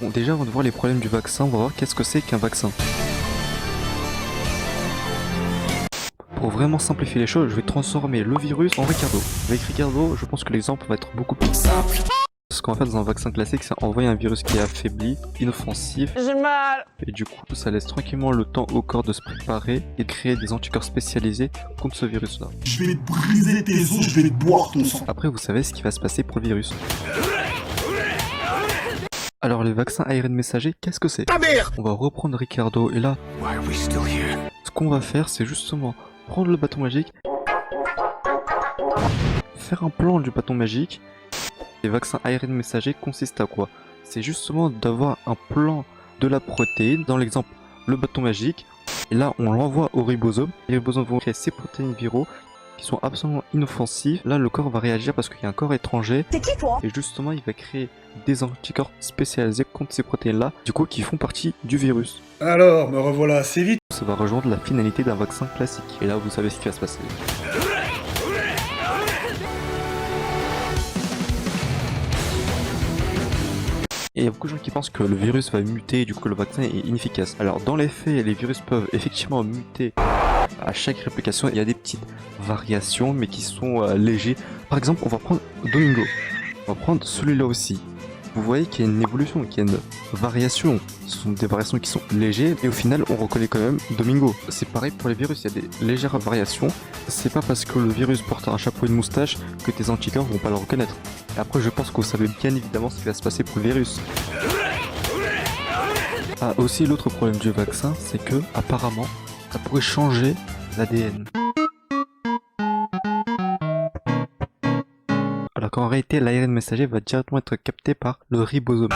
Bon, déjà avant de voir les problèmes du vaccin, on va voir qu'est-ce que c'est qu'un vaccin. Pour vraiment simplifier les choses, je vais transformer le virus en Ricardo. Avec Ricardo, je pense que l'exemple va être beaucoup plus simple. Ce qu'on va faire dans un vaccin classique, c'est envoyer un virus qui est affaibli, inoffensif. J'ai mal. Et du coup, ça laisse tranquillement le temps au corps de se préparer et de créer des anticorps spécialisés contre ce virus-là. Je vais te briser tes os, je vais te boire ton sang. Après, vous savez ce qui va se passer pour le virus. Alors, les vaccins ARN messagers, qu'est-ce que c'est? On va reprendre Ricardo et là, ce qu'on va faire, c'est justement prendre le bâton magique, faire un plan du bâton magique. Les vaccins ARN messagers consistent à quoi? C'est justement d'avoir un plan de la protéine, dans l'exemple le bâton magique, et là on l'envoie au ribosome. Les ribosomes vont créer ces protéines viraux qui sont absolument inoffensives. Là le corps va réagir parce qu'il y a un corps étranger. C'est qui toi? Et justement il va créer des anticorps spécialisés contre ces protéines là, du coup qui font partie du virus. Alors, me revoilà assez vite. Ça va rejoindre la finalité d'un vaccin classique. Et là vous savez ce qui va se passer. Et il y a beaucoup de gens qui pensent que le virus va muter et du coup que le vaccin est inefficace. Alors dans les faits, les virus peuvent effectivement muter à chaque réplication. Il y a des petites variations mais qui sont légers. Par exemple, on va prendre Domingo. On va prendre celui-là aussi. Vous voyez qu'il y a une évolution, qu'il y a une variation. Ce sont des variations qui sont légères et au final on reconnaît quand même Domingo. C'est pareil pour les virus, il y a des légères variations. C'est pas parce que le virus porte un chapeau et une moustache que tes anticorps vont pas le reconnaître. Et après je pense que vous savez bien évidemment ce qui va se passer pour le virus. Ah aussi l'autre problème du vaccin, c'est que apparemment ça pourrait changer l'ADN. Alors qu'en réalité l'ARN messager va directement être capté par le ribosome.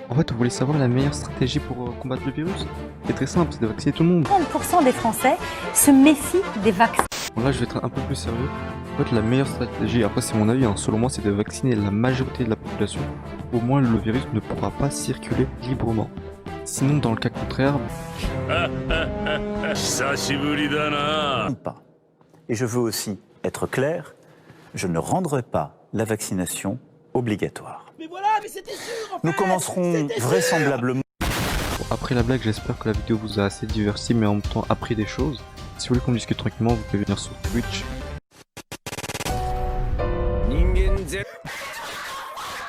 En fait, vous voulez savoir la meilleure stratégie pour combattre le virus? C'est très simple, c'est de vacciner tout le monde. 30% des Français se méfient des vaccins. Bon, là je vais être un peu plus sérieux. En fait la meilleure stratégie, après c'est mon avis, hein, selon moi, c'est de vacciner la majorité de la population. Au moins le virus ne pourra pas circuler librement. Sinon dans le cas contraire... Pas. Et je veux aussi être clair, je ne rendrai pas la vaccination obligatoire. Mais voilà, mais c'était sûr en fait. Nous commencerons vraisemblablement. Bon, après la blague, j'espère que la vidéo vous a assez diverti mais en même temps appris des choses. Si vous voulez qu'on discute tranquillement, vous pouvez venir sur Twitch.